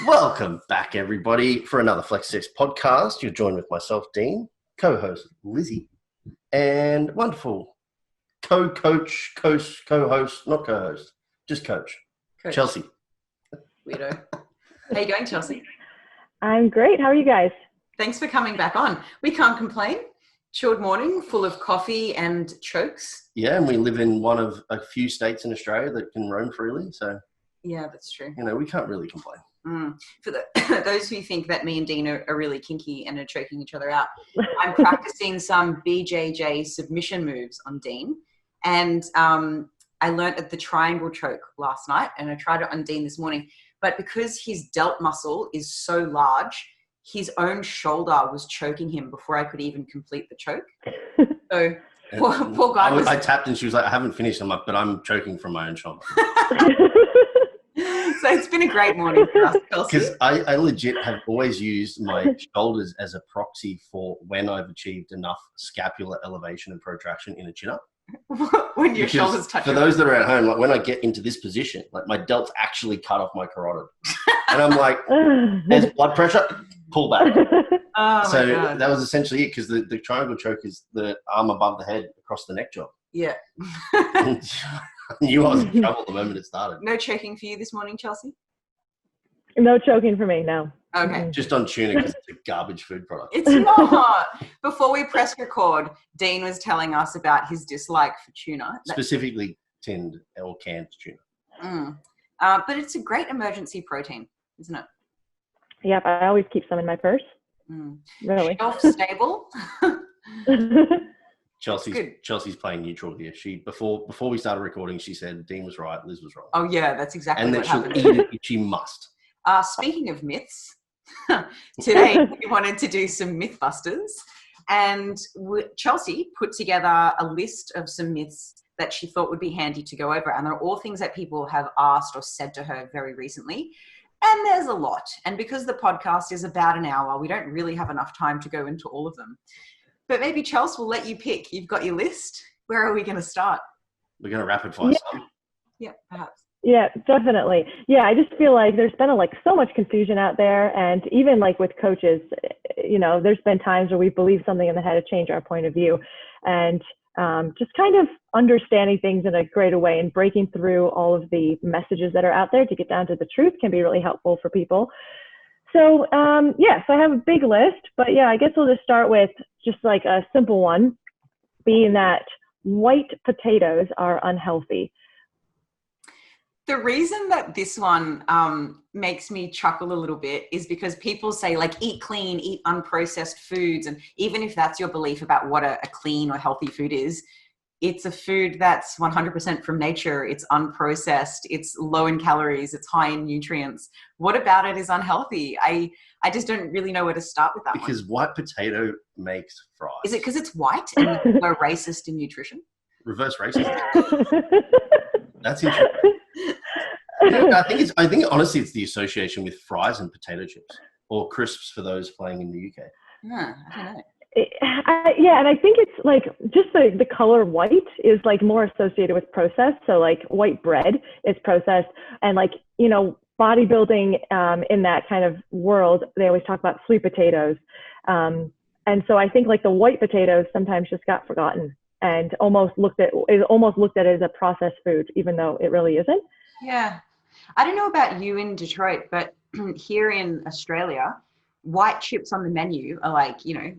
Welcome back, everybody, for another Flex6 podcast. You're joined with myself, Dean, co-host Lizzy, and wonderful co-host, not co-host, just coach. Chelsea. Weirdo. How you going, Chelsea? I'm great. How are you guys? Thanks for coming back on. We can't complain. Chilled morning, full of coffee and chokes. Yeah, and we live in one of a few states in Australia that can roam freely, so yeah, that's true. We can't really complain. For those who think that me and Dean are really kinky and are choking each other out, I'm practicing some BJJ submission moves on Dean, and I learnt at the triangle choke last night, and I tried it on Dean this morning. But because his delt muscle is so large, his own shoulder was choking him before I could even complete the choke. So poor guy. I tapped and she was like, "I haven't finished." I'm like, "But I'm choking from my own shoulder." So it's been a great morning for us, Chelsea. Because I legit have always used my shoulders as a proxy for when I've achieved enough scapular elevation and protraction in a chin-up. When your shoulders touch. For those that are at home, like when I get into this position, like my delts actually cut off my carotid. And I'm like, there's blood pressure, pull back. So that was essentially it, because the triangle choke is the arm above the head across the neck job. Yeah. I knew I was in trouble the moment it started. No choking for you this morning, Chelsea? No choking for me, no. Okay. Just on tuna because it's a garbage food product. It's not. Before we press record, Dean was telling us about his dislike for tuna. Specifically tinned or canned tuna. But it's a great emergency protein, isn't it? Yep, I always keep some in my purse. Really. Shelf-stable. Chelsea's playing neutral here. She before we started recording, she said Dean was right, Liz was wrong. Oh yeah, that's exactly what happened. And that she'll eat it if she must. Speaking of myths, today we wanted to do some Mythbusters, and Chelsea put together a list of some myths that she thought would be handy to go over, and they're all things that people have asked or said to her very recently. And there's a lot. And because the podcast is about an hour, we don't really have enough time to go into all of them. But maybe, Chelsea, we'll let you pick. You've got your list. Where are we going to start? We're going to rapid fire. Yeah, perhaps. Yeah, definitely. Yeah, I just feel like there's been so much confusion out there. And even like with coaches, there's been times where we believe something and then had to change our point of view. And just kind of understanding things in a greater way and breaking through all of the messages that are out there to get down to the truth can be really helpful for people. So, so I have a big list, but yeah, I guess we'll just start with just like a simple one, being that white potatoes are unhealthy. The reason that this one makes me chuckle a little bit is because people say, like, eat clean, eat unprocessed foods. And even if that's your belief about what a clean or healthy food is, it's a food that's 100% from nature. It's unprocessed. It's low in calories. It's high in nutrients. What about it is unhealthy? I just don't really know where to start with that because white potato makes fries. Is it because it's white and we're racist in nutrition? Reverse racism. That's interesting. I think honestly it's the association with fries and potato chips or crisps for those playing in the UK. I don't know. And I think it's like just the color white is like more associated with processed. So like white bread is processed, and like, bodybuilding in that kind of world, they always talk about sweet potatoes. And so I think like the white potatoes sometimes just got forgotten and almost looked at it as a processed food, even though it really isn't. Yeah. I don't know about you in Detroit, but here in Australia, white chips on the menu are like, $8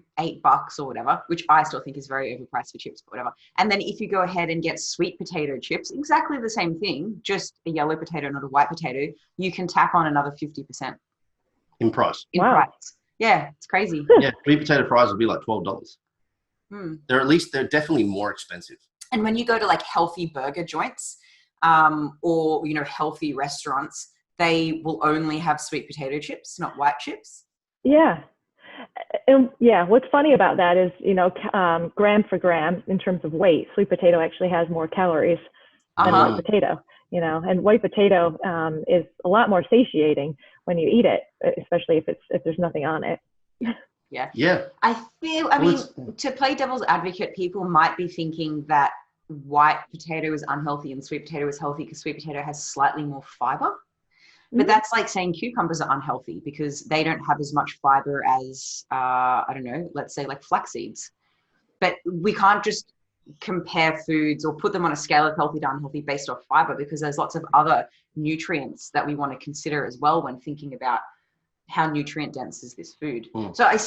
or whatever, which I still think is very overpriced for chips, but whatever. And then if you go ahead and get sweet potato chips, exactly the same thing, just a yellow potato, not a white potato, you can tack on another 50%. In price? In price. Yeah, it's crazy. Yeah, sweet potato fries will be like $12. They're definitely more expensive. And when you go to like healthy burger joints or, healthy restaurants, they will only have sweet potato chips, not white chips. Yeah. And what's funny about that is, gram for gram in terms of weight, sweet potato actually has more calories than white potato, and white potato is a lot more satiating when you eat it, especially if there's nothing on it. Yeah. I mean, to play devil's advocate, people might be thinking that white potato is unhealthy and sweet potato is healthy because sweet potato has slightly more fiber. But that's like saying cucumbers are unhealthy because they don't have as much fiber as, I don't know, let's say like flax seeds. But we can't just compare foods or put them on a scale of healthy to unhealthy based off fiber, because there's lots of other nutrients that we want to consider as well when thinking about how nutrient dense is this food. So I'm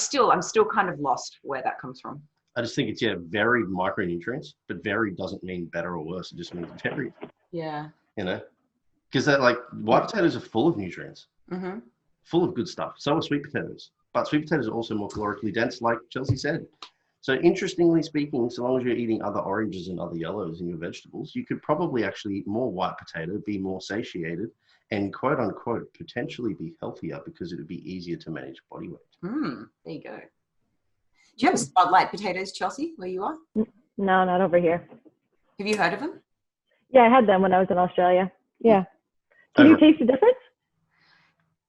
still kind of lost where that comes from. I just think it's varied micronutrients, but varied doesn't mean better or worse. It just means varied. Yeah. You know, because they're like white potatoes are full of nutrients, full of good stuff. So are sweet potatoes, but sweet potatoes are also more calorically dense, like Chelsea said. So interestingly speaking, so long as you're eating other oranges and other yellows in your vegetables, you could probably actually eat more white potato, be more satiated, and quote unquote potentially be healthier because it would be easier to manage body weight. There you go. Do you have spotlight potatoes, Chelsea, where you are? No, not over here. Have you heard of them? Yeah, I had them when I was in Australia. Yeah. Can you taste the difference?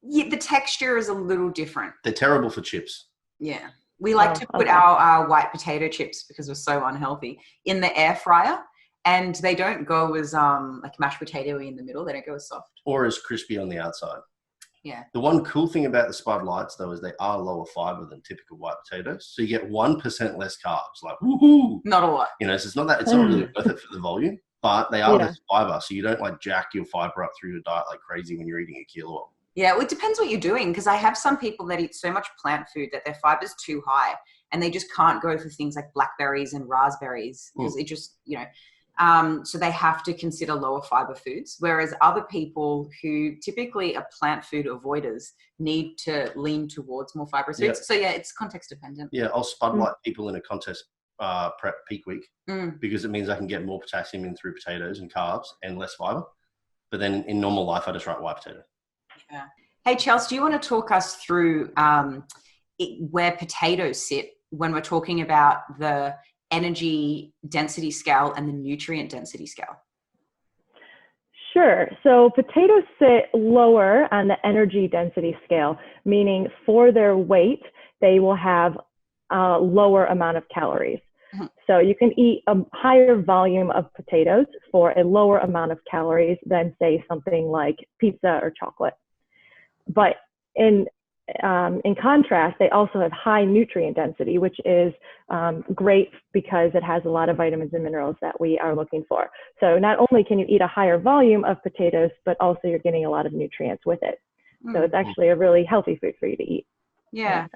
Yeah, the texture is a little different. They're terrible for chips. Yeah. We like to put our white potato chips, because we're so unhealthy, in the air fryer, and they don't go as like mashed potato-y in the middle. They don't go as soft. Or as crispy on the outside. Yeah. The one cool thing about the Spud Lights, though, is they are lower fiber than typical white potatoes. So you get 1% less carbs. Like, woohoo! Not a lot. You know, so it's not really worth it for the volume, but they are less fiber. So you don't like jack your fiber up through your diet like crazy when you're eating a kilo. Yeah, well, it depends what you're doing, because I have some people that eat so much plant food that their fiber's too high and they just can't go for things like blackberries and raspberries because it just, so they have to consider lower fiber foods. Whereas other people who typically are plant food avoiders need to lean towards more fibrous foods. So yeah, it's context dependent. Yeah, I'll spudlight people in a contest prep peak week because it means I can get more potassium in through potatoes and carbs and less fiber. But then in normal life, I just write white potato. Yeah. Hey, Chelsea, do you want to talk us through where potatoes sit when we're talking about the energy density scale and the nutrient density scale? Sure. So potatoes sit lower on the energy density scale, meaning for their weight, they will have a lower amount of calories. So you can eat a higher volume of potatoes for a lower amount of calories than, say, something like pizza or chocolate. But in contrast, they also have high nutrient density, which is great because it has a lot of vitamins and minerals that we are looking for. So not only can you eat a higher volume of potatoes, but also you're getting a lot of nutrients with it. So it's actually a really healthy food for you to eat. Yeah.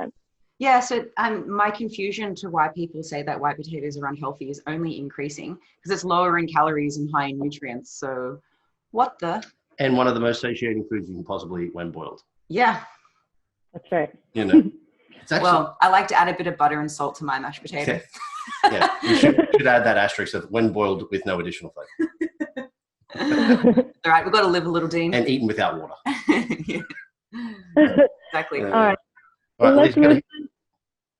Yeah, so my confusion to why people say that white potatoes are unhealthy is only increasing because it's lower in calories and high in nutrients. So what the? And one of the most satiating foods you can possibly eat when boiled. Yeah. That's right. You know, it's actually, well, I like to add a bit of butter and salt to my mashed potato. Yeah, you should add that asterisk of when boiled with no additional flavor. All right, we've got to live a little, Dean. And eaten without water. Exactly. All right. Well, let's move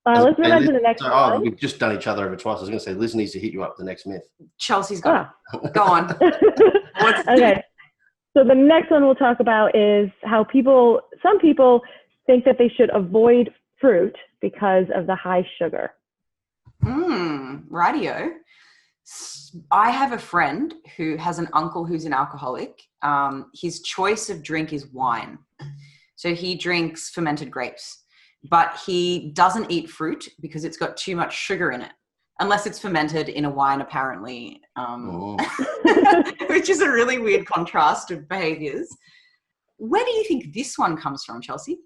on to the next one. We've just done each other over twice. I was going to say, Liz needs to hit you up with the next myth. Chelsea's got it. Go on. Okay. So the next one we'll talk about is how some people think that they should avoid fruit because of the high sugar. Rightio. I have a friend who has an uncle who's an alcoholic. His choice of drink is wine. So he drinks fermented grapes, but he doesn't eat fruit because it's got too much sugar in it, unless it's fermented in a wine, apparently, which is a really weird contrast of behaviors. Where do you think this one comes from, Chelsea?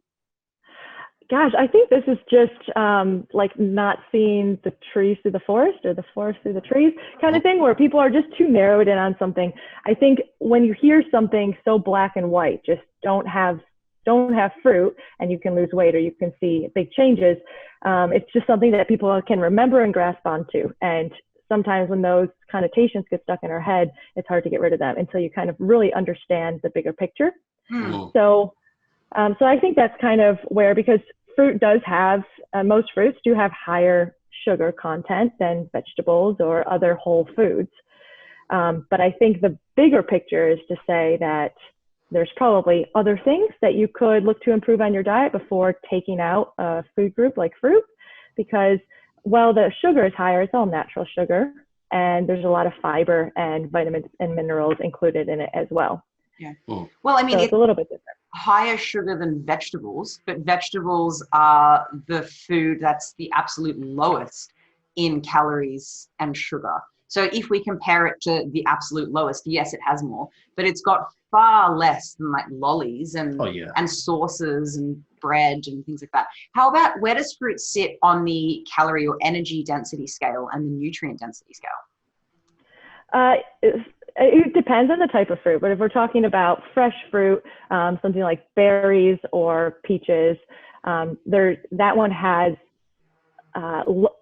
Gosh, I think this is just like not seeing the trees through the forest or the forest through the trees kind of thing, where people are just too narrowed in on something. I think when you hear something so black and white, just don't have fruit and you can lose weight or you can see big changes, it's just something that people can remember and grasp onto. And sometimes when those connotations get stuck in our head, it's hard to get rid of them until you kind of really understand the bigger picture. So I think that's kind of where, because fruit does have, most fruits do have higher sugar content than vegetables or other whole foods. But I think the bigger picture is to say that there's probably other things that you could look to improve on your diet before taking out a food group like fruit, because while the sugar is higher, it's all natural sugar, and there's a lot of fiber and vitamins and minerals included in it as well. Yeah. Well, I mean, so it's a little bit different. higher sugar than vegetables, but vegetables are the food that's the absolute lowest in calories and sugar. So if we compare it to the absolute lowest, yes, it has more, but it's got far less than like lollies and and sauces and bread and things like that. How about, where does fruit sit on the calorie or energy density scale and the nutrient density scale? It depends on the type of fruit, but if we're talking about fresh fruit, something like berries or peaches, that one has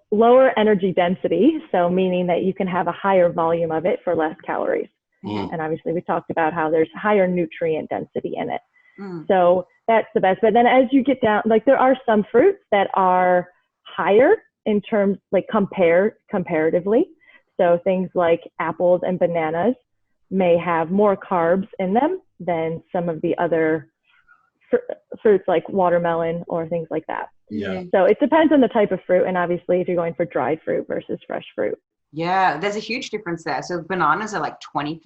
lower energy density, so meaning that you can have a higher volume of it for less calories. And obviously we talked about how there's higher nutrient density in it. So that's the best. But then as you get down, like there are some fruits that are higher in terms, like comparatively. So things like apples and bananas may have more carbs in them than some of the other fruits like watermelon or things like that. So it depends on the type of fruit, and obviously if you're going for dried fruit versus fresh fruit. Yeah, there's a huge difference there. So bananas are like 20%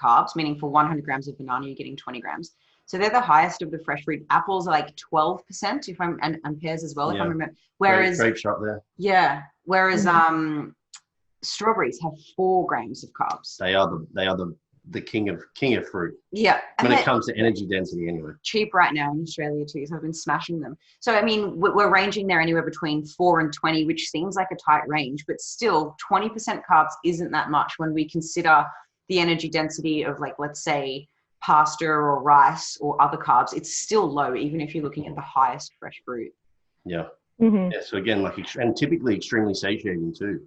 carbs, meaning for 100 grams of banana, you're getting 20 grams. So they're the highest of the fresh fruit. Apples are like 12%, and pears as well, if I remember. Whereas grapes up there. Yeah. Whereas strawberries have 4 grams of carbs. They are the king of fruit. Yeah. When it comes to energy density anyway. Cheap right now in Australia too, so I've been smashing them. So, I mean, we're ranging there anywhere between 4 and 20, which seems like a tight range, but still 20% carbs isn't that much when we consider the energy density of, like, let's say pasta or rice or other carbs. It's still low, even if you're looking at the highest fresh fruit. Yeah. Yeah, so again, and typically extremely satiating too.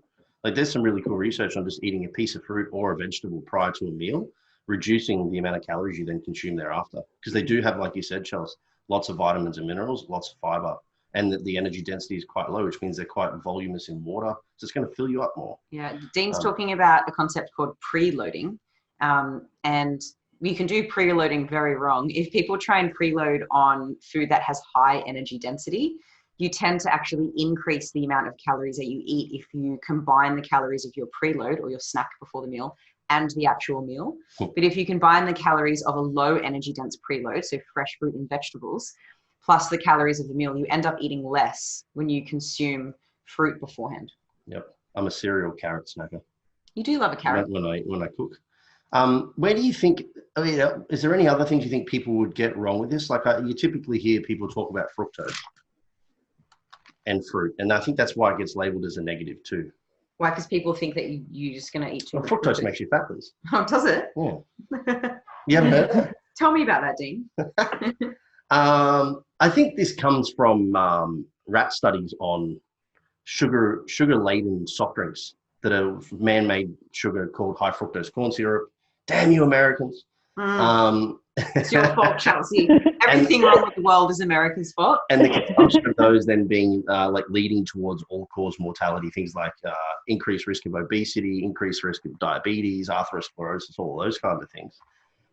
Like there's some really cool research on just eating a piece of fruit or a vegetable prior to a meal, reducing the amount of calories you then consume thereafter. Because they do have, like you said, Chels, lots of vitamins and minerals, lots of fiber, and the energy density is quite low, which means they're quite voluminous in water. So it's going to fill you up more. Yeah, Dean's talking about a concept called preloading. And you can do preloading very wrong. If people try and preload on food that has high energy density, you tend to actually increase the amount of calories that you eat if you combine the calories of your preload or your snack before the meal and the actual meal. But if you combine the calories of a low energy dense preload, so fresh fruit and vegetables, plus the calories of the meal, you end up eating less when you consume fruit beforehand. Yep. I'm a serial carrot snacker. You do love a carrot. When I cook. Where do you think, is there any other things you think people would get wrong with this? Like you typically hear people talk about fructose and fruit. And I think that's why it gets labeled as a negative too. Why? Because people think that you're just going to eat too much fructose makes you fat, Liz. Oh, does it? Yeah. You haven't heard that? Tell me about that, Dean. I think this comes from rat studies on sugar-laden soft drinks that are man-made sugar called high fructose corn syrup. Damn you, Americans. It's your fault, Chelsea. Everything wrong with the world is America's fault. And the consumption of those then being leading towards all-cause mortality, things like increased risk of obesity, increased risk of diabetes, atherosclerosis, all those kinds of things.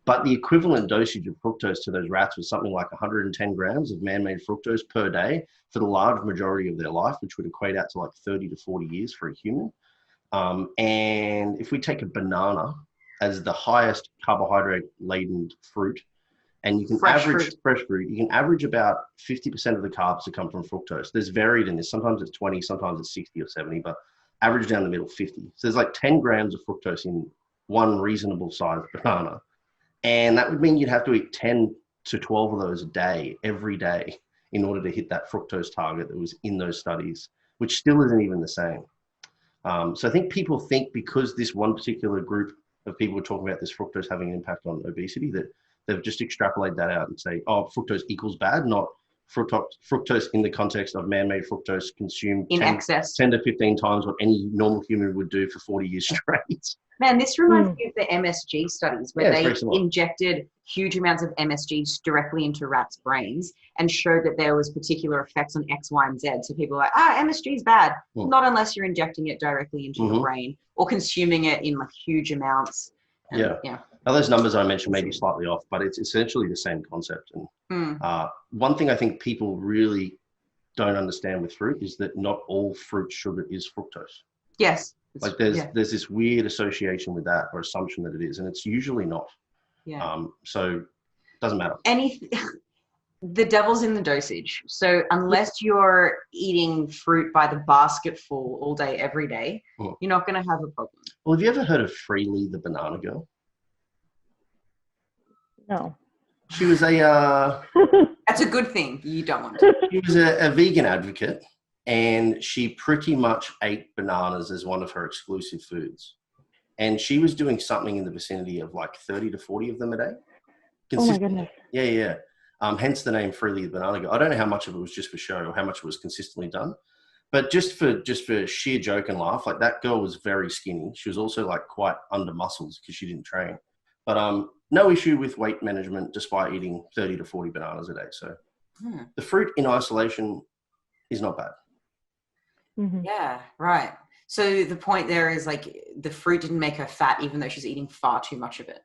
But the equivalent dosage of fructose to those rats was something like 110 grams of man-made fructose per day for the large majority of their life, which would equate out to like 30 to 40 years for a human. And if we take a banana as the highest carbohydrate-laden fruit, and you can fresh fruit, you can average about 50% of the carbs to come from fructose. There's varied in this. Sometimes it's 20, sometimes it's 60 or 70, but average down the middle, 50. So there's like 10 grams of fructose in one reasonable sized banana. And that would mean you'd have to eat 10 to 12 of those a day, every day, in order to hit that fructose target that was in those studies, which still isn't even the same. So I think people think because this one particular group of people are talking about this fructose having an impact on obesity, that they've just extrapolated that out and say, oh, fructose equals bad, not fructose in the context of man-made fructose consumed in excess 10 to 15 times what any normal human would do for 40 years straight. Man, this reminds me of the MSG studies where they injected huge amounts of MSG directly into rats' brains and showed that there was particular effects on X, Y, and Z. So people are like, MSG is bad. Not unless you're injecting it directly into your brain or consuming it in like huge amounts. Yeah. Now, those numbers I mentioned may be slightly off, but it's essentially the same concept. And one thing I think people really don't understand with fruit is that not all fruit sugar is fructose. Yes. Like there's this weird association with that or assumption that it is, and it's usually not. Yeah. So it doesn't matter. the devil's in the dosage. So unless you're eating fruit by the basketful all day, every day, you're not going to have a problem. Well, have you ever heard of Freely the banana girl? No. She was a... That's a good thing. You don't want to. She was a vegan advocate, and she pretty much ate bananas as one of her exclusive foods. And she was doing something in the vicinity of like 30 to 40 of them a day. Oh my goodness. Yeah. Hence the name Freely the Banana Girl. I don't know how much of it was just for show or how much it was consistently done. But just for sheer joke and laugh, like that girl was very skinny. She was also like quite under muscles because she didn't train. But no issue with weight management despite eating 30 to 40 bananas a day. So the fruit in isolation is not bad. Mm-hmm. Yeah, right. So the point there is like the fruit didn't make her fat even though she's eating far too much of it.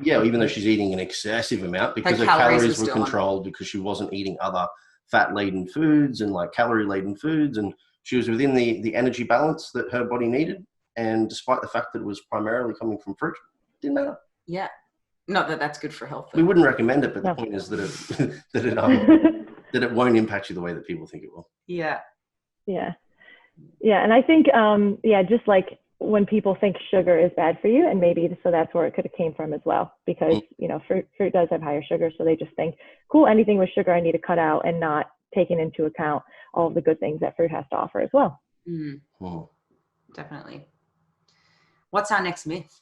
Yeah, even though she's eating an excessive amount because her calories were controlled because she wasn't eating other fat-laden foods and like calorie-laden foods, and she was within the energy balance that her body needed. And despite the fact that it was primarily coming from fruit, it didn't matter. Yeah. Not that that's good for health, though. We wouldn't recommend it, but the point is that that it won't impact you the way that people think it will. Yeah. Yeah. Yeah. And I think, just like when people think sugar is bad for you, and maybe so that's where it could have came from as well, because, fruit does have higher sugar. So they just think, cool, anything with sugar I need to cut out, and not taking into account all of the good things that fruit has to offer as well. Mm. Oh. Definitely. What's our next myth?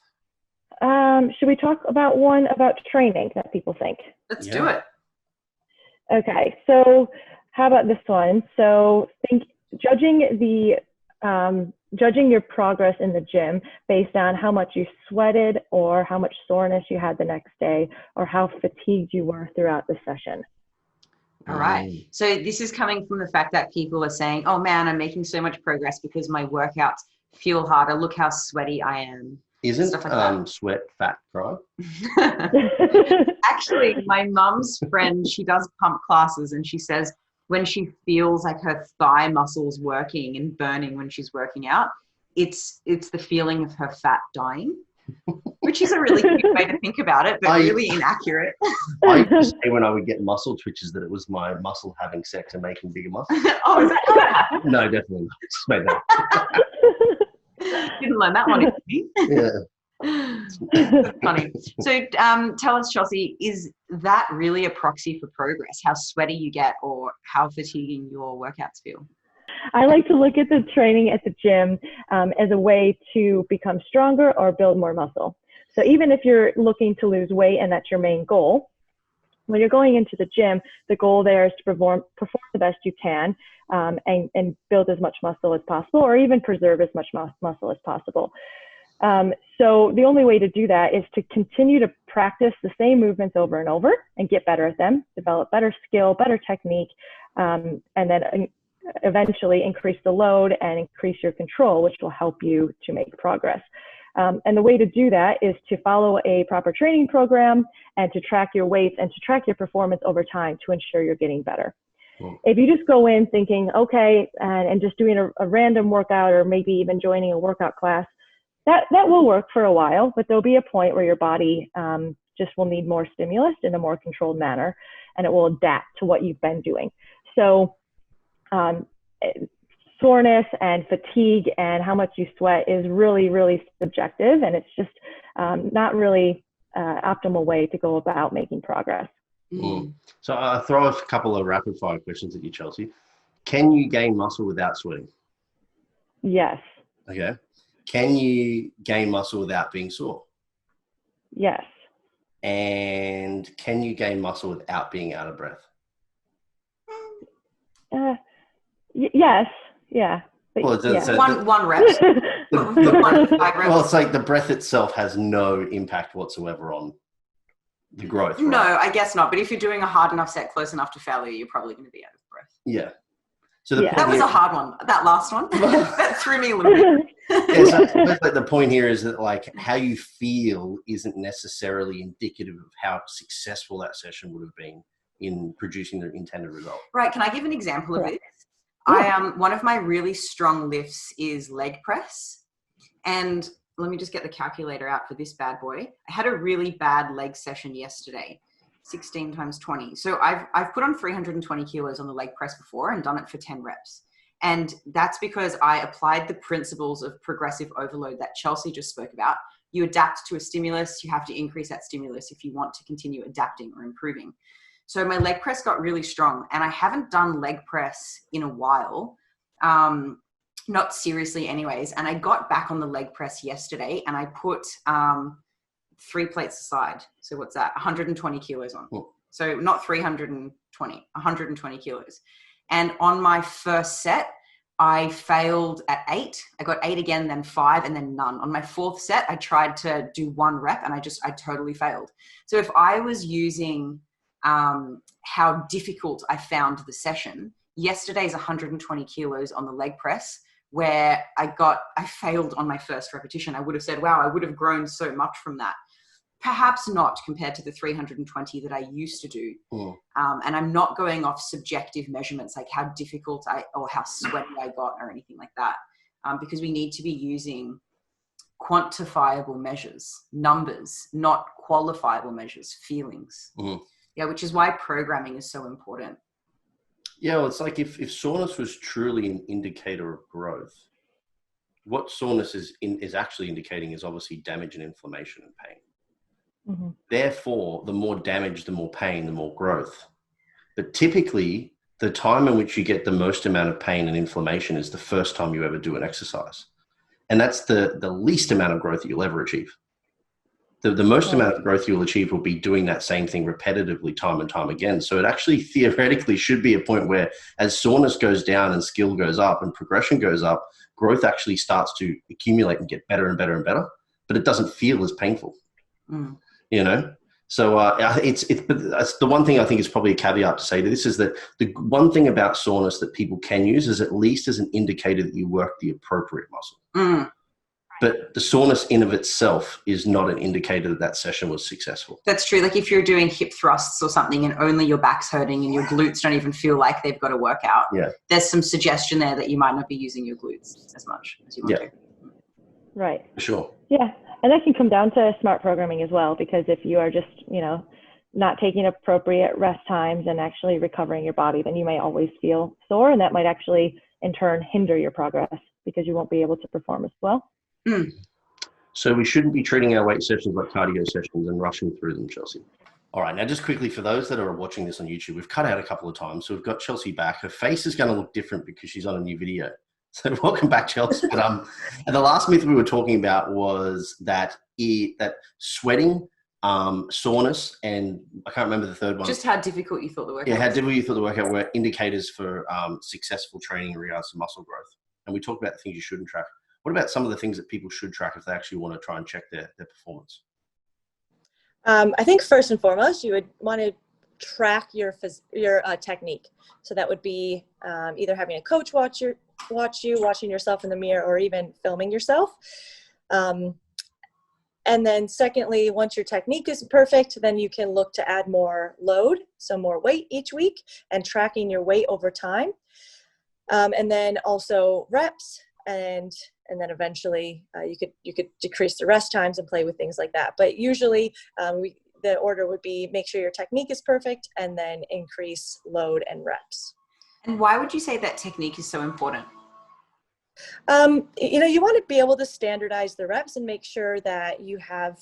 Should we talk about one about training that people think? Let's do it. Okay, so how about this one? So judging your progress in the gym based on how much you sweated, or how much soreness you had the next day, or how fatigued you were throughout the session. All right. So this is coming from the fact that people are saying, oh man, I'm making so much progress because my workouts feel harder. Look how sweaty I am. Isn't sweat fat crime? Actually, my mum's friend, she does pump classes, and she says when she feels like her thigh muscles working and burning when she's working out, it's the feeling of her fat dying, which is a really cute way to think about it, but really inaccurate. I used to say when I would get muscle twitches that it was my muscle having sex and making bigger muscle. Oh, is that how that happened? No, definitely not. Just made that up. Didn't learn that one, did you? Yeah. That's funny. So tell us, Chelsea, is that really a proxy for progress? How sweaty you get, or how fatiguing your workouts feel? I like to look at the training at the gym as a way to become stronger or build more muscle. So even if you're looking to lose weight and that's your main goal, when you're going into the gym, the goal there is to perform the best you can, and build as much muscle as possible, or even preserve as much muscle as possible. So the only way to do that is to continue to practice the same movements over and over and get better at them, develop better skill, better technique, and then eventually increase the load and increase your control, which will help you to make progress. And the way to do that is to follow a proper training program and to track your weights and to track your performance over time to ensure you're getting better. Cool. If you just go in thinking, okay, and just doing a random workout, or maybe even joining a workout class, that will work for a while, but there'll be a point where your body just will need more stimulus in a more controlled manner, and it will adapt to what you've been doing. So soreness and fatigue and how much you sweat is really, really subjective, and it's just not really optimal way to go about making progress. Mm. So I'll throw a couple of rapid fire questions at you, Chelsea. Can you gain muscle without sweating? Yes. Okay. Can you gain muscle without being sore? Yes. And can you gain muscle without being out of breath? Yes. Yeah. But, well, yeah. One rep. Well, it's like the breath itself has no impact whatsoever on the growth. Right? No, I guess not. But if you're doing a hard enough set close enough to failure, you're probably going to be out of breath. Yeah. So that was a hard one. That last one that threw me a little bit. Like the point here is that like how you feel isn't necessarily indicative of how successful that session would have been in producing the intended result. Right. Can I give an example of this? Yeah. One of my really strong lifts is leg press, and let me just get the calculator out for this bad boy. I had a really bad leg session yesterday. 16 times 20. So I've put on 320 kilos on the leg press before and done it for 10 reps. And that's because I applied the principles of progressive overload that Chelsea just spoke about. You adapt to a stimulus, you have to increase that stimulus if you want to continue adapting or improving. So my leg press got really strong, and I haven't done leg press in a while, not seriously anyways. And I got back on the leg press yesterday, and I put 3 plates aside. So what's that? 120 kilos on. Cool. So not 320, 120 kilos. And on my first set, I failed at 8. I got 8 again, then 5, and then none. On my 4th set, I tried to do 1 rep, and I totally failed. So if I was using how difficult I found the session, yesterday's 120 kilos on the leg press, where I failed on my first repetition, I would have said, wow, I would have grown so much from that. Perhaps not compared to the 320 that I used to do. And I'm not going off subjective measurements like how difficult or how sweaty I got or anything like that. Because we need to be using quantifiable measures, numbers, not qualifiable measures, feelings. Yeah, which is why programming is so important. Yeah, well, it's like if soreness was truly an indicator of growth, what soreness is actually indicating is obviously damage and inflammation and pain. Therefore, the more damage, the more pain, the more growth. But typically, the time in which you get the most amount of pain and inflammation is the first time you ever do an exercise. And that's the least amount of growth that you'll ever achieve. The most amount of growth you'll achieve will be doing that same thing repetitively time and time again. So it actually theoretically should be a point where as soreness goes down and skill goes up and progression goes up, growth actually starts to accumulate and get better and better and better, but it doesn't feel as painful. You know, so it's the one thing I think is probably a caveat to say to this is that the one thing about soreness that people can use is at least as an indicator that you work the appropriate muscle. But the soreness in of itself is not an indicator that session was successful. That's true. Like if you're doing hip thrusts or something and only your back's hurting and your glutes don't even feel like they've got to work out, there's some suggestion there that you might not be using your glutes as much as you want to. Right. For sure. Yeah. And that can come down to smart programming as well, because if you are just, not taking appropriate rest times and actually recovering your body, then you may always feel sore, and that might actually in turn hinder your progress because you won't be able to perform as well. So we shouldn't be treating our weight sessions like cardio sessions and rushing through them, Chelsea. All right, now just quickly, for those that are watching this on YouTube, we've cut out a couple of times. So we've got Chelsea back. Her face is going to look different because she's on a new video. So welcome back, Chelsea. But and the last myth we were talking about was that sweating, soreness, and I can't remember the third one. Just how difficult you thought the workout was. Yeah, how difficult you thought the workout were indicators for successful training in regards to muscle growth. And we talked about the things you shouldn't track. What about some of the things that people should track if they actually want to try and check their performance? I think first and foremost, you would want to track your technique. So that would be either having a coach watch you, watching yourself in the mirror, or even filming yourself. And then secondly, once your technique is perfect, then you can look to add more load, so more weight each week, and tracking your weight over time. And then also reps, and then eventually you could decrease the rest times and play with things like that. But usually the order would be make sure your technique is perfect, and then increase load and reps. And why would you say that technique is so important? You want to be able to standardize the reps and make sure that you have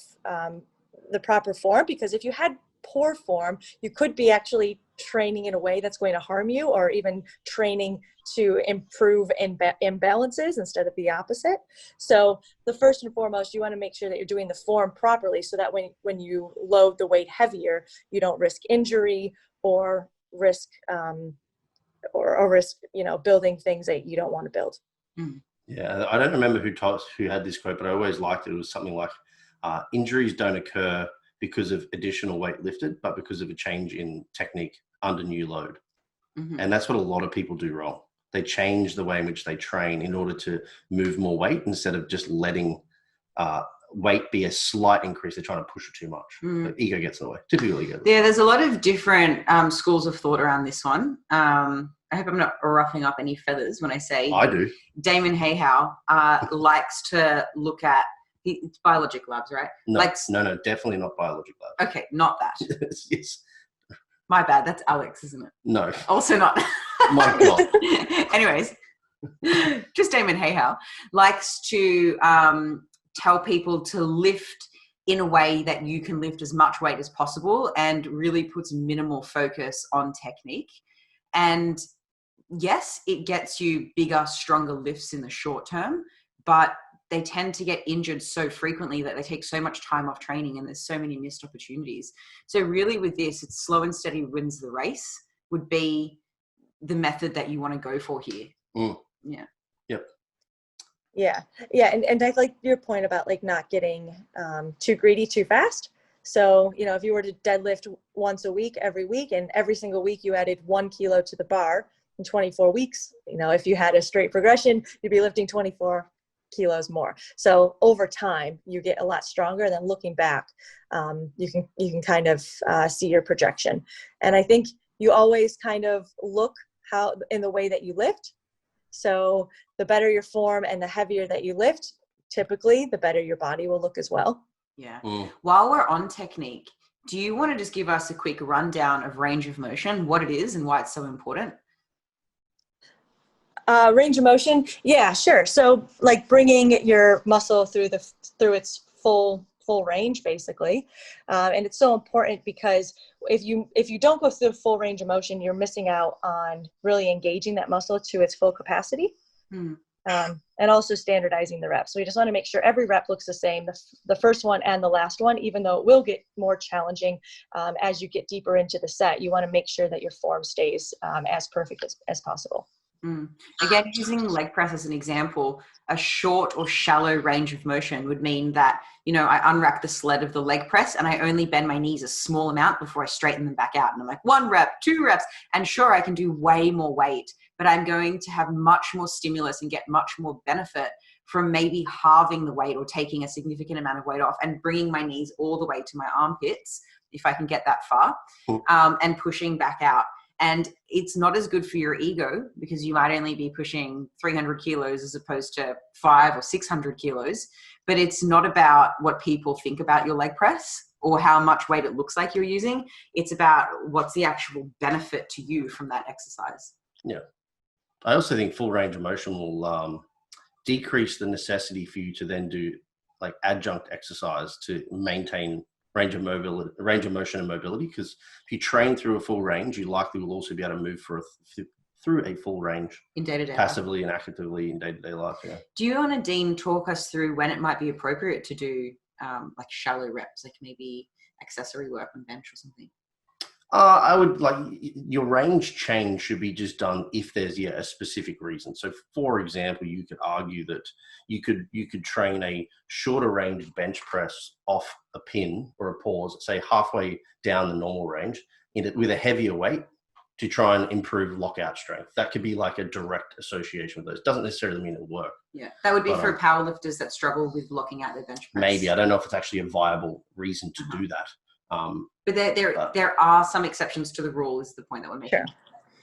the proper form, because if you had poor form, you could be actually training in a way that's going to harm you, or even training to improve imbalances instead of the opposite. So the first and foremost, you want to make sure that you're doing the form properly, so that when you load the weight heavier, you don't risk injury or risk building things that you don't want to build. Yeah, I don't remember who had this quote, but I always liked it. It was something like, injuries don't occur because of additional weight lifted, but because of a change in technique under new load. And that's what a lot of people do wrong. They change the way in which they train in order to move more weight instead of just letting weight be a slight increase. They're trying to push it too much. The ego gets in the way. Typical ego. Yeah, there's a lot of different schools of thought around this one. I hope I'm not ruffling up any feathers when I say I do. Damon Hayhow likes to look at it's biologic labs, right? No, no, definitely not biologic labs. Okay, not that. Yes. My bad. That's Alex, isn't it? No. Also not. My God. Anyways, just Damon Hayhow likes to tell people to lift in a way that you can lift as much weight as possible and really puts minimal focus on technique. And yes, it gets you bigger, stronger lifts in the short term, but they tend to get injured so frequently that they take so much time off training and there's so many missed opportunities. So really with this, it's slow and steady wins the race would be the method that you want to go for here. Yeah. Yep. Yeah. And I like your point about like not getting too greedy too fast. So, you know, if you were to deadlift once a week, every week, and every single week you added 1 kilo to the bar in 24 weeks, you know, if you had a straight progression, you'd be lifting 24 kilos more. So over time you get a lot stronger. Then looking back, you can kind of see your projection. And I think you always kind of look how in the way that you lift. So the better your form and the heavier that you lift, typically the better your body will look as well. Yeah. While we're on technique, do you want to just give us a quick rundown of range of motion, what it is and why it's so important? Range of motion. Yeah, sure. So like bringing your muscle through its full range, basically. And it's so important because if you don't go through the full range of motion, you're missing out on really engaging that muscle to its full capacity. And also standardizing the reps. So we just want to make sure every rep looks the same, the first one and the last one, even though it will get more challenging as you get deeper into the set. You want to make sure that your form stays as perfect as possible. Again, using leg press as an example, a short or shallow range of motion would mean that, you know, I unwrap the sled of the leg press and I only bend my knees a small amount before I straighten them back out. And I'm like 1 rep, 2 reps, and sure, I can do way more weight, but I'm going to have much more stimulus and get much more benefit from maybe halving the weight or taking a significant amount of weight off and bringing my knees all the way to my armpits, if I can get that far, and pushing back out. And it's not as good for your ego because you might only be pushing 300 kilos as opposed to 500 or 600 kilos. But it's not about what people think about your leg press or how much weight it looks like you're using. It's about what's the actual benefit to you from that exercise. Yeah. I also think full range of motion will decrease the necessity for you to then do like adjunct exercise to maintain range of motion and mobility, because if you train through a full range, you likely will also be able to move through a full range in day-to-day passively and actively in day-to-day life. Yeah. Do you, Nadine, talk us through when it might be appropriate to do like shallow reps, like maybe accessory work on bench or something? I would like your range change should be just done if there's a specific reason. So, for example, you could argue that you could train a shorter range bench press off a pin or a pause, say halfway down the normal range, with a heavier weight to try and improve lockout strength. That could be like a direct association with those. Doesn't necessarily mean it'll work. Yeah, that would be for powerlifters that struggle with locking out their bench press. Maybe. I don't know if it's actually a viable reason to do that. But there are some exceptions to the rule is the point that we're making. Sure.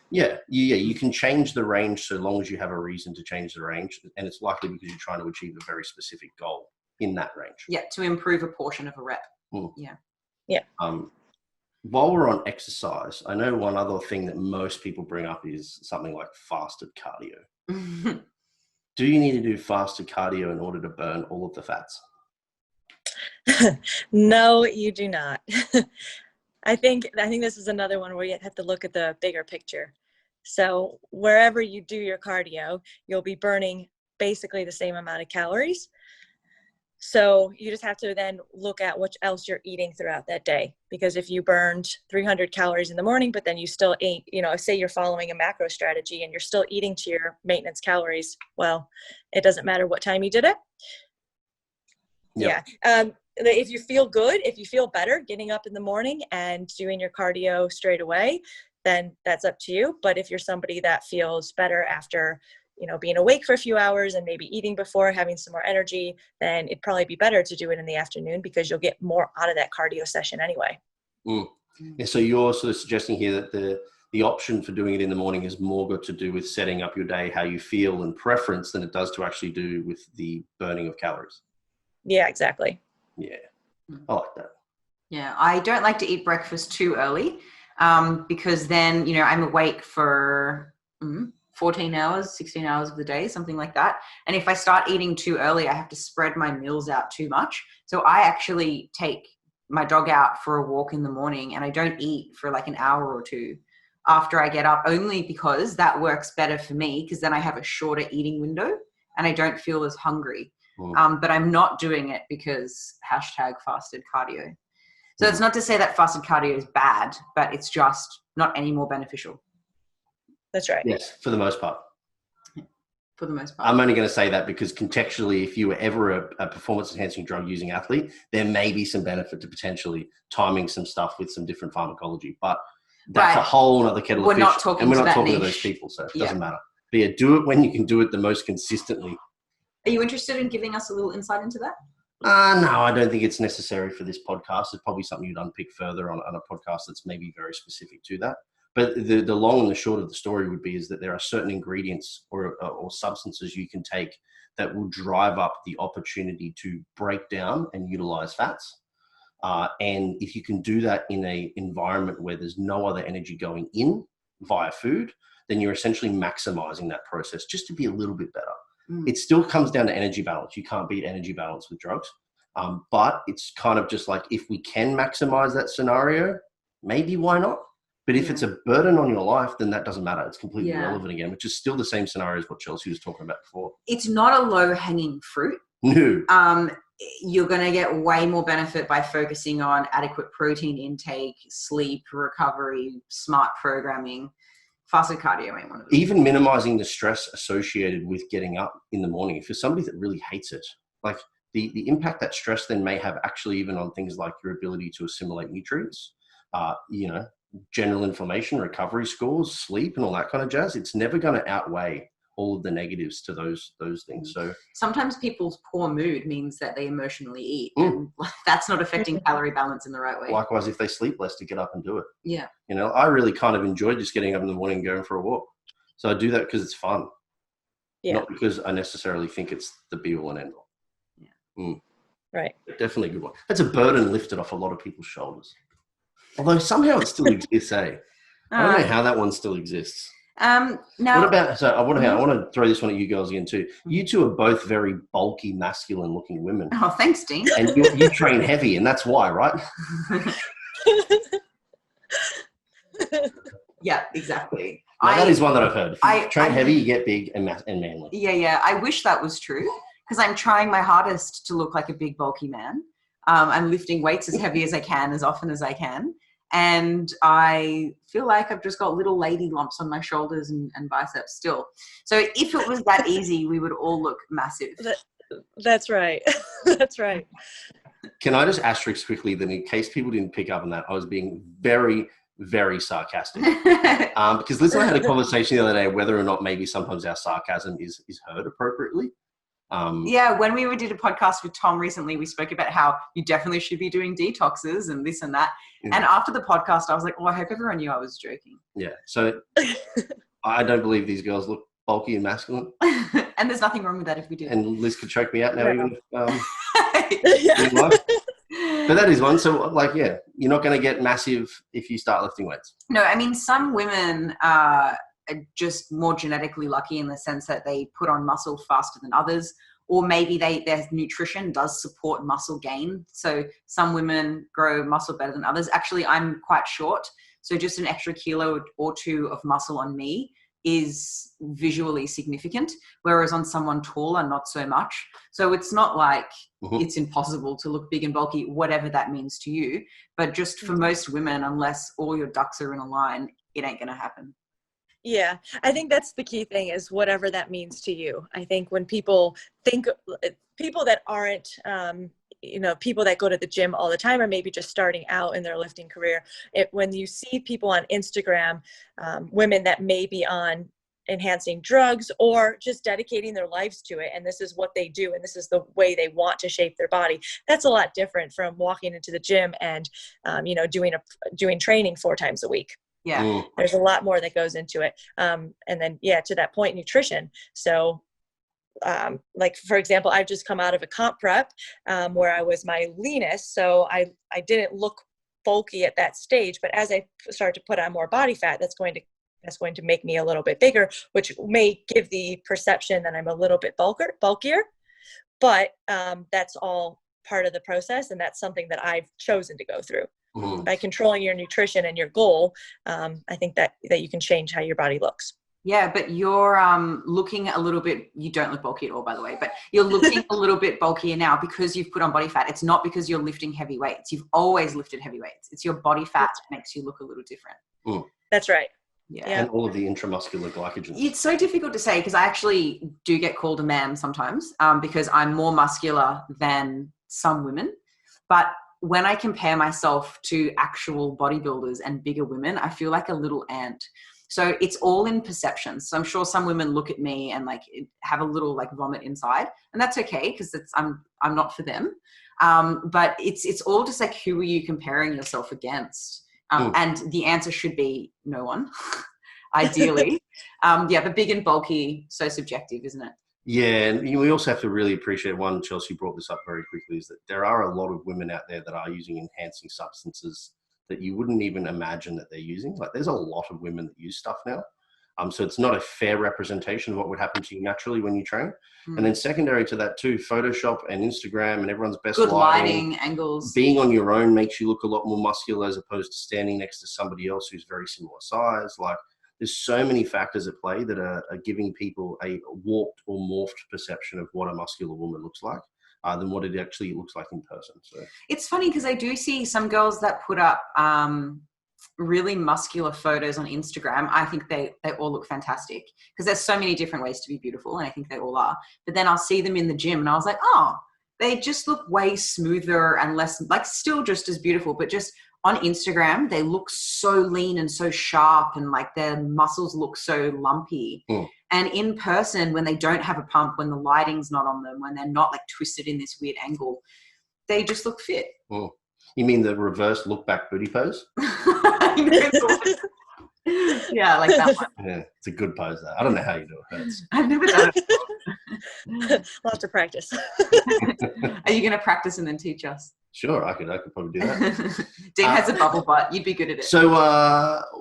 Yeah, you can change the range so long as you have a reason to change the range, and it's likely because you're trying to achieve a very specific goal in that range. Yeah, to improve a portion of a rep. Yeah. While we're on exercise, I know one other thing that most people bring up is something like fasted cardio. Do you need to do fasted cardio in order to burn all of the fats? No, you do not. I think this is another one where you have to look at the bigger picture. So wherever you do your cardio, you'll be burning basically the same amount of calories. So you just have to then look at what else you're eating throughout that day. Because if you burned 300 calories in the morning, but then you still ate, say you're following a macro strategy and you're still eating to your maintenance calories, well, it doesn't matter what time you did it. Yep. Yeah. If you feel good, if you feel better getting up in the morning and doing your cardio straight away, then that's up to you. But if you're somebody that feels better after, being awake for a few hours and maybe eating before, having some more energy, then it'd probably be better to do it in the afternoon because you'll get more out of that cardio session anyway. Yeah, so you're sort of suggesting here that the option for doing it in the morning is more got to do with setting up your day, how you feel and preference than it does to actually do with the burning of calories. Yeah, exactly. Yeah, I like that. Yeah, I don't like to eat breakfast too early. because then, you know, I'm awake for 14 hours, 16 hours of the day, something like that. And if I start eating too early, I have to spread my meals out too much. So I actually take my dog out for a walk in the morning and I don't eat for like an hour or two after I get up, only because that works better for me, because then I have a shorter eating window and I don't feel as hungry. But I'm not doing it because #fasted cardio. So it's not to say that fasted cardio is bad, but it's just not any more beneficial. That's right. Yes, for the most part. For the most part. I'm only going to say that because contextually, if you were ever a performance-enhancing drug-using athlete, there may be some benefit to potentially timing some stuff with some different pharmacology. But that's a whole other kettle of fish. And we're not talking to those people, so it doesn't matter. But yeah, do it when you can do it the most consistently. Are you interested in giving us a little insight into that? No, I don't think it's necessary for this podcast. It's probably something you'd unpick further on a podcast that's maybe very specific to that. But the long and the short of the story would be is that there are certain ingredients or substances you can take that will drive up the opportunity to break down and utilize fats. And if you can do that in an environment where there's no other energy going in via food, then you're essentially maximizing that process just to be a little bit better. It still comes down to energy balance. You can't beat energy balance with drugs. But it's kind of just like, if we can maximize that scenario, maybe why not? But if it's a burden on your life, then that doesn't matter. It's completely irrelevant again, which is still the same scenario as what Chelsea was talking about before. It's not a low-hanging fruit. No. You're going to get way more benefit by focusing on adequate protein intake, sleep, recovery, smart programming. Fasted cardio ain't one of them. Even minimizing the stress associated with getting up in the morning. If you're somebody that really hates it, like the impact that stress then may have actually even on things like your ability to assimilate nutrients, general inflammation, recovery scores, sleep, and all that kind of jazz, it's never going to outweigh all of the negatives to those things. So sometimes people's poor mood means that they emotionally eat, and that's not affecting calorie balance in the right way. Likewise, if they sleep less, to get up and do it. Yeah. You know, I really kind of enjoy just getting up in the morning and going for a walk. So I do that because it's fun. Yeah. Not because I necessarily think it's the be all and end all. Yeah. Right. Definitely a good one. That's a burden lifted off a lot of people's shoulders. Although somehow it still exists, eh? I don't know how that one still exists. Now, what about? So I want to throw this one at you girls again too. You two are both very bulky, masculine-looking women. Oh, thanks, Dean. And you train heavy, and that's why, right? Yeah, exactly. That is one that I've heard. If you train heavy, you get big and manly. Yeah. I wish that was true, because I'm trying my hardest to look like a big, bulky man. I'm lifting weights as heavy as I can, as often as I can. And I feel like I've just got little lady lumps on my shoulders and biceps still. So if it was that easy, we would all look massive. That's right. That's right. Can I just asterisk quickly that in case people didn't pick up on that, I was being very, very sarcastic. Because Liz and I had a conversation the other day whether or not maybe sometimes our sarcasm is heard appropriately. When we did a podcast with Tom recently, we spoke about how you definitely should be doing detoxes and this and that. Yeah. And after the podcast, I was like, I hope everyone knew I was joking. Yeah. So I don't believe these girls look bulky and masculine. And there's nothing wrong with that if we do. And Liz could choke me out now, even but that is one. So you're not going to get massive if you start lifting weights. No, I mean, some women are just more genetically lucky in the sense that they put on muscle faster than others, or maybe their nutrition does support muscle gain. So some women grow muscle better than others. Actually, I'm quite short, so just an extra kilo or two of muscle on me is visually significant, whereas on someone taller, not so much. So it's not like it's impossible to look big and bulky, whatever that means to you. But just for most women, unless all your ducks are in a line, it ain't going to happen. Yeah, I think that's the key thing, is whatever that means to you. I think when people that aren't, people that go to the gym all the time, or maybe just starting out in their lifting career, when you see people on Instagram, women that may be on enhancing drugs or just dedicating their lives to it, and this is what they do, and this is the way they want to shape their body, that's a lot different from walking into the gym and, doing training 4 times a week. Yeah. There's a lot more that goes into it. And then, to that point, nutrition. So, for example, I've just come out of a comp prep, where I was my leanest. So I didn't look bulky at that stage, but as I start to put on more body fat, that's going to make me a little bit bigger, which may give the perception that I'm a little bit bulkier. But that's all part of the process, and that's something that I've chosen to go through. By controlling your nutrition and your goal, I think that you can change how your body looks. Yeah, but you're looking a little bit, you don't look bulky at all, by the way, but you're looking a little bit bulkier now because you've put on body fat. It's not because you're lifting heavy weights. You've always lifted heavy weights. It's your body fat that makes you look a little different. That's right. Yeah. And all of the intramuscular glycogen. It's so difficult to say because I actually do get called a man sometimes because I'm more muscular than some women. But when I compare myself to actual bodybuilders and bigger women, I feel like a little ant. So it's all in perception. So I'm sure some women look at me and like have a little like vomit inside, and that's okay because I'm not for them. But it's all just like, who are you comparing yourself against? And the answer should be no one, ideally. But big and bulky, so subjective, isn't it? Yeah, and we also have to really appreciate one. Chelsea brought this up very quickly, is that there are a lot of women out there that are using enhancing substances that you wouldn't even imagine that they're using. Like, there's a lot of women that use stuff now. So it's not a fair representation of what would happen to you naturally when you train. And then secondary to that too, Photoshop and Instagram and everyone's best good lighting angles. Being on your own makes you look a lot more muscular as opposed to standing next to somebody else who's very similar size. Like, there's so many factors at play that are giving people a warped or morphed perception of what a muscular woman looks like than what it actually looks like in person. So it's funny because I do see some girls that put up really muscular photos on Instagram. I think they all look fantastic because there's so many different ways to be beautiful, and I think they all are. But then I'll see them in the gym and I was like, oh, they just look way smoother and less, like, still just as beautiful, but just on Instagram, they look so lean and so sharp, and like their muscles look so lumpy. And in person, when they don't have a pump, when the lighting's not on them, when they're not like twisted in this weird angle, they just look fit. You mean the reverse look back booty pose? Yeah, like that one. Yeah, it's a good pose though. I don't know how you do it. Hurts. I've never done it. Lots of practice. Are you going to practice and then teach us? Sure, I could probably do that. Dean has a bubble butt. You'd be good at it. So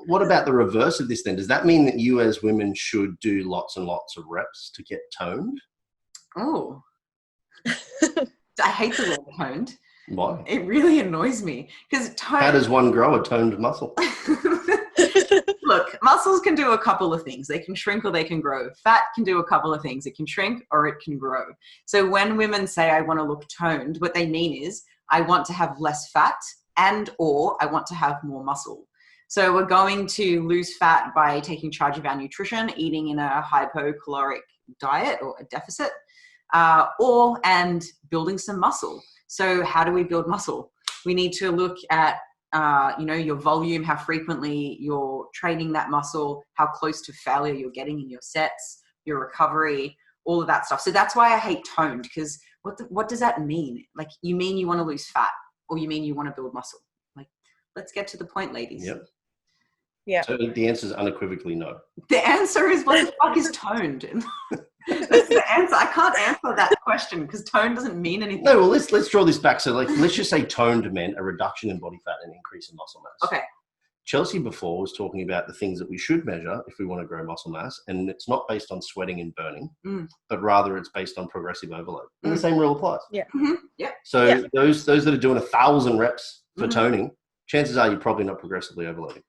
what about the reverse of this then? Does that mean that you as women should do lots and lots of reps to get toned? Oh. I hate the word toned. Why? It really annoys me because How does one grow a toned muscle? Look, muscles can do a couple of things. They can shrink or they can grow. Fat can do a couple of things. It can shrink or it can grow. So when women say I want to look toned, what they mean is I want to have less fat and or I want to have more muscle. So we're going to lose fat by taking charge of our nutrition, eating in a hypocaloric diet or a deficit, and building some muscle. So how do we build muscle? We need to look at your volume, how frequently you're training that muscle, how close to failure you're getting in your sets, your recovery, all of that stuff. So that's why I hate toned, because what does that mean? Like, you mean you want to lose fat, or you mean you want to build muscle? Like, let's get to the point, ladies. Yep. Yeah. So the answer is unequivocally no. The answer is, what the fuck is toned? That's the answer. I can't answer that question because tone doesn't mean anything. No, well, let's draw this back. So, like, let's just say toned meant a reduction in body fat and increase in muscle mass. Okay. Chelsea before was talking about the things that we should measure if we want to grow muscle mass, and it's not based on sweating and burning, but rather it's based on progressive overload. And the same rule applies. Yeah. Mm-hmm. Yeah. So those that are doing 1,000 reps for toning, chances are you're probably not progressively overloading.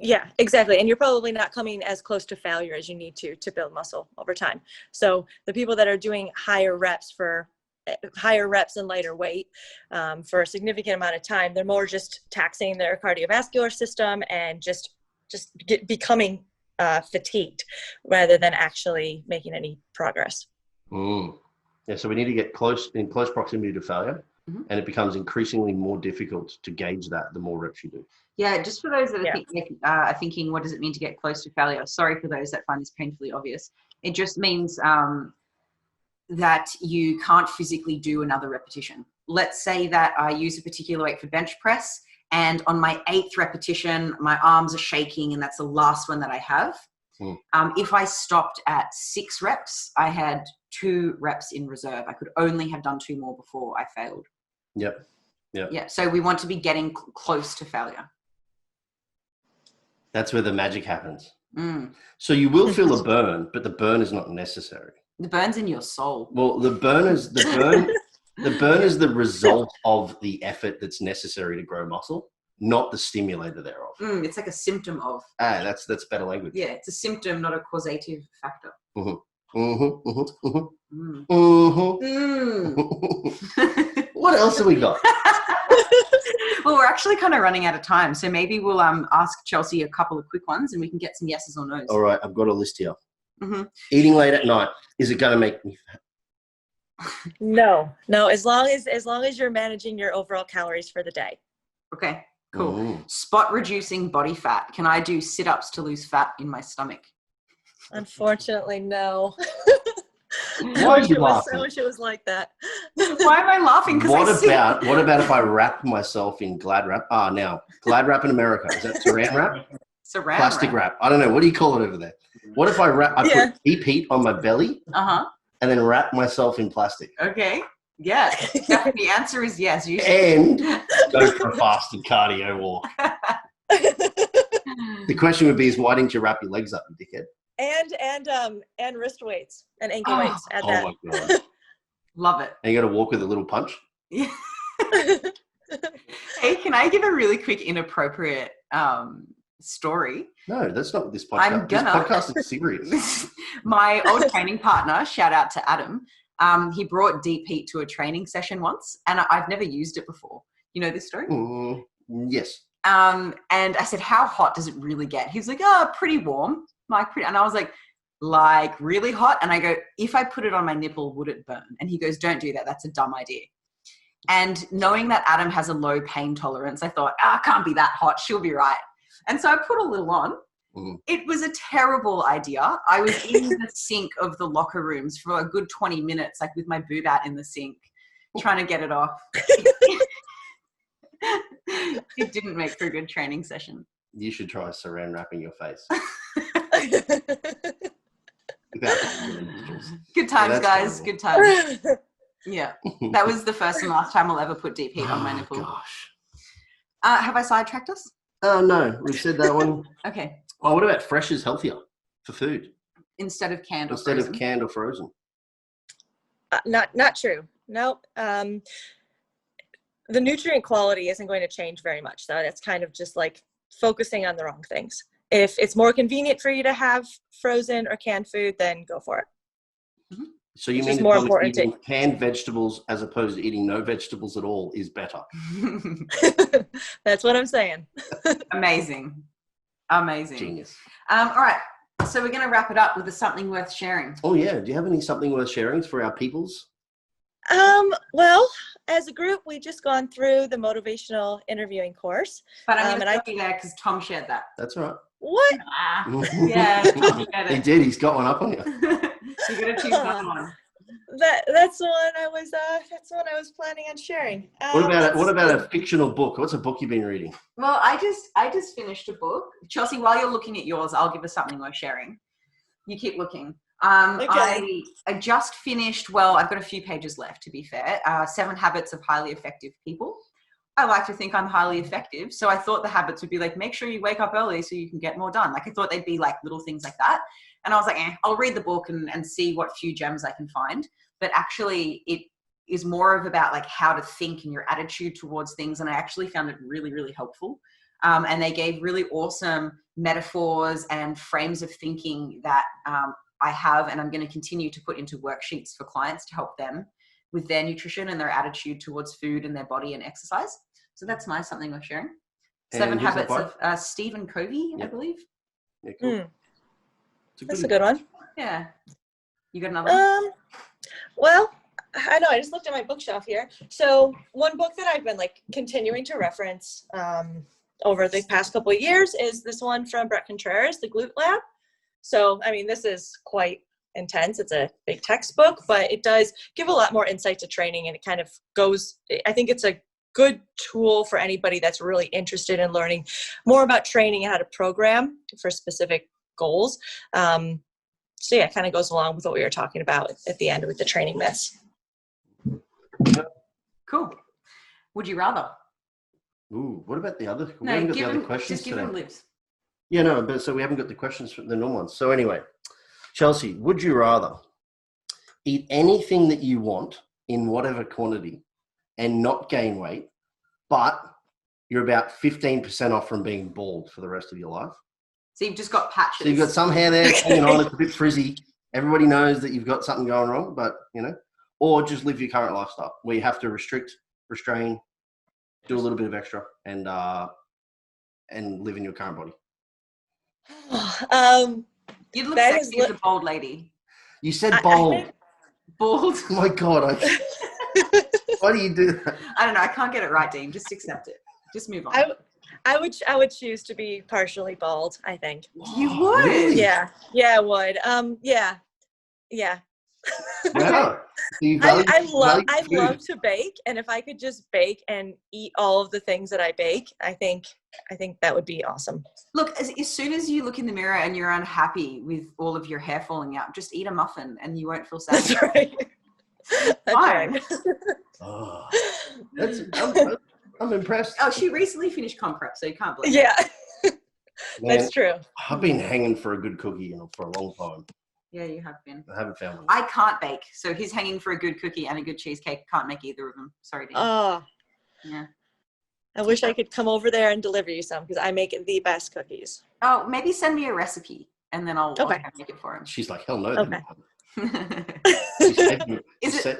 Yeah, exactly. And you're probably not coming as close to failure as you need to build muscle over time. So the people that are doing higher reps and lighter weight for a significant amount of time, they're more just taxing their cardiovascular system and just becoming fatigued rather than actually making any progress. Yeah, so we need to get in close proximity to failure, and it becomes increasingly more difficult to gauge that the more reps you do. Yeah, just for those that are thinking, what does it mean to get close to failure? Sorry for those that find this painfully obvious. It just means that you can't physically do another repetition. Let's say that I use a particular weight for bench press, and on my 8th repetition, my arms are shaking, and that's the last one that I have. If I stopped at 6 reps, I had 2 reps in reserve. I could only have done 2 more before I failed. Yep. Yeah. So we want to be getting close to failure. That's where the magic happens. So you will feel a burn, but the burn is not necessary. The burn's in your soul. Well, the burn is the the result of the effort that's necessary to grow muscle, not the stimulator thereof. It's like a symptom of. That's better language. Yeah, it's a symptom, not a causative factor. What else have we got? Well, we're actually kind of running out of time, so maybe we'll ask Chelsea a couple of quick ones, and we can get some yeses or nos. All right, I've got a list here. Eating late at night, is it going to make me fat? No, as long as you're managing your overall calories for the day. Okay, cool. Spot reducing body fat. Can I do sit-ups to lose fat in my stomach? Unfortunately, no. Why are you laughing? I wish it was like that. Why am I laughing? What about if I wrap myself in Glad wrap? Now Glad wrap in America, is that Saran wrap? Saran plastic wrap. I don't know. What do you call it over there? What if I put deep heat on my belly and then wrap myself in plastic? Okay. Yeah. The answer is yes. And go for a fasted cardio walk. The question would be is why didn't you wrap your legs up, you dickhead? And wrist weights and ankle weights at that. Oh my God. Love it. And you got to walk with a little punch? Yeah. Hey, can I give a really quick inappropriate story? No, that's not what this podcast. This podcast is serious. My old training partner, shout out to Adam, he brought deep heat to a training session once, and I've never used it before. You know this story? Yes. And I said, how hot does it really get? He was like, oh, pretty warm. And I was like really hot? And I go, if I put it on my nipple, would it burn? And he goes, don't do that. That's a dumb idea. And knowing that Adam has a low pain tolerance, I thought, can't be that hot. She'll be right. And so I put a little on. It was a terrible idea. I was in the sink of the locker rooms for a good 20 minutes, like with my boob out in the sink, trying to get it off. It didn't make for a good training session. You should try saran wrapping your face. Good times, guys. Terrible. Good times. Yeah. That was the first and last time I'll ever put deep heat on my nipple. Gosh. Have I sidetracked us? No, we've said that one. Okay. Oh, what about fresh is healthier for food? Instead of canned or Instead frozen? of canned or frozen. Not true. Nope. The nutrient quality isn't going to change very much. So that's kind of just like focusing on the wrong things. If it's more convenient for you to have frozen or canned food, then go for it. So you mean more important eating canned vegetables as opposed to eating no vegetables at all is better? That's what I'm saying. Amazing. Genius. All right. So we're going to wrap it up with something worth sharing. Oh, yeah. Do you have any something worth sharing for our peoples? Well, as a group, we've just gone through the motivational interviewing course. But I'm going to stop you there because Tom shared that. That's all right. What? Yeah. He did. He's got one up on you. You're going to choose that one. That's the one I was planning on sharing. What about a fictional book? What's a book you've been reading? Well, I just finished a book. Chelsea, while you're looking at yours, I'll give us something worth sharing. You keep looking. Okay. I just finished, well, I've got a few pages left to be fair, 7 Habits of Highly Effective People. I like to think I'm highly effective. So I thought the habits would be like, make sure you wake up early so you can get more done. Like I thought they'd be like little things like that. And I was like, I'll read the book and see what few gems I can find. But actually it is more of about like how to think and your attitude towards things. And I actually found it really, really helpful. And they gave really awesome metaphors and frames of thinking that I have, and I'm going to continue to put into worksheets for clients to help them with their nutrition and their attitude towards food and their body and exercise. So that's something worth sharing. 7 Habits of Stephen Covey, I believe. Yeah, cool. That's a good one. Yeah. You got another one? Well, I know. I just looked at my bookshelf here. So one book that I've been like continuing to reference over the past couple of years is this one from Brett Contreras, the Glute Lab. So, I mean, this is quite intense. It's a big textbook, but it does give a lot more insight to training, and it kind of goes, I think it's a good tool for anybody that's really interested in learning more about training and how to program for specific goals. So yeah, it kind of goes along with what we were talking about at the end with the training myths. Cool. Would you rather? Ooh, what about the other? We No, haven't got the other questions just give today. them lips. Yeah, no, but so we haven't got the questions from the normal ones. So anyway, Chelsea, would you rather eat anything that you want in whatever quantity and not gain weight, but you're about 15% off from being bald for the rest of your life? So you've just got patches. So you've got some hair there hanging on, it's a bit frizzy. Everybody knows that you've got something going wrong, but, or just live your current lifestyle where you have to restrain, do a little bit of extra, and live in your current body. You'd look sexy as a bald lady. You said bald. Bald? Oh my God. Why do you do that? I don't know. I can't get it right, Dean. Just accept it. Just move on. I would choose to be partially bald, I think. You would? Really? Yeah, I would. Yeah. Wow. I love to bake, and if I could just bake and eat all of the things that I bake, I think that would be awesome. Look, as soon as you look in the mirror and you're unhappy with all of your hair falling out, just eat a muffin and you won't feel sad. That's right. That's right. Oh, I'm impressed. Oh, she recently finished comp prep, so you can't blame Yeah. Man, that's true. I've been hanging for a good cookie for a long time. Yeah, you have been. I haven't found one. I can't bake, so he's hanging for a good cookie and a good cheesecake. Can't make either of them. Sorry, Dean. Oh. Yeah. I wish I could come over there and deliver you some because I make the best cookies. Oh, maybe send me a recipe and then I'll make it for him. She's like, hell no. Okay.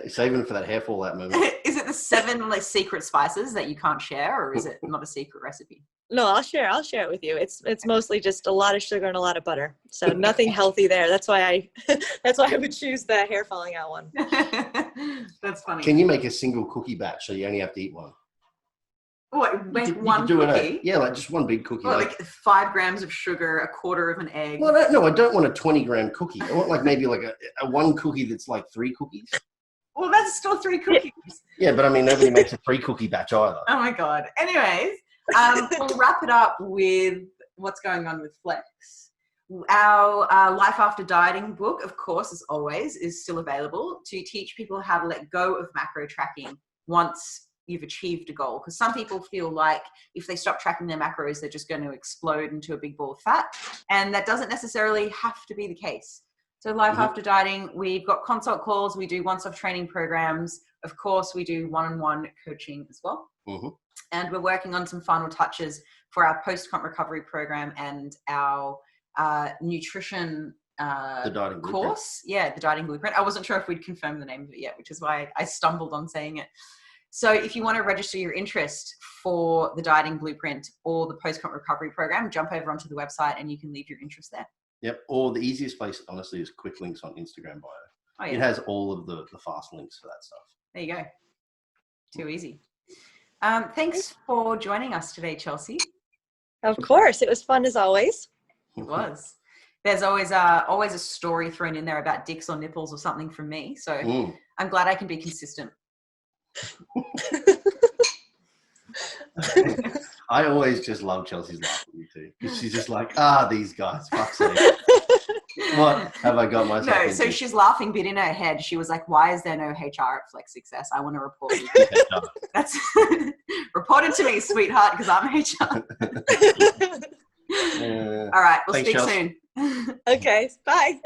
Saving for that hair fallout moment. Is it the 7 secret spices that you can't share, or is it not a secret recipe? No, I'll share it with you. It's mostly just a lot of sugar and a lot of butter. So nothing healthy there. That's why I would choose the hair falling out one. That's funny. Can you make a single cookie batch so you only have to eat one? What, you one do cookie? Like just one big cookie. Well, like 5 grams of sugar, 1/4 of an egg. Well, no, I don't want a 20-gram cookie. I want maybe a one cookie that's like 3 cookies. Well, that's still 3 cookies. Yeah, but I mean, nobody makes a 3 cookie batch either. Oh my God. Anyways, we'll wrap it up with what's going on with Flex. Our Life After Dieting book, of course, as always, is still available to teach people how to let go of macro tracking once you've achieved a goal. Because some people feel like if they stop tracking their macros, they're just going to explode into a big ball of fat. And that doesn't necessarily have to be the case. So Life After Dieting, we've got consult calls. We do once-off training programs. Of course, we do one-on-one coaching as well. And we're working on some final touches for our post-comp recovery program and our nutrition the dieting course. Yeah, the dieting blueprint. I wasn't sure if we'd confirmed the name of it yet, which is why I stumbled on saying it. So if you want to register your interest for the dieting blueprint or the post-comp recovery program, jump over onto the website and you can leave your interest there. Yep. Or the easiest place, honestly, is quick links on Instagram bio. Oh, yeah. It has all of the fast links for that stuff. There you go. Too easy. Thanks for joining us today, Chelsea. Of course. It was fun as always. It was. There's always a story thrown in there about dicks or nipples or something from me. So I'm glad I can be consistent. I always just love Chelsea's laugh at you too, because she's just like, these guys, fuck's sake. What have I got myself into? So she's laughing, but in her head she was like, why is there no HR at Flex Success? I want to report you. That's reported to me, sweetheart, because I'm HR. All right, we'll speak soon. Okay, bye.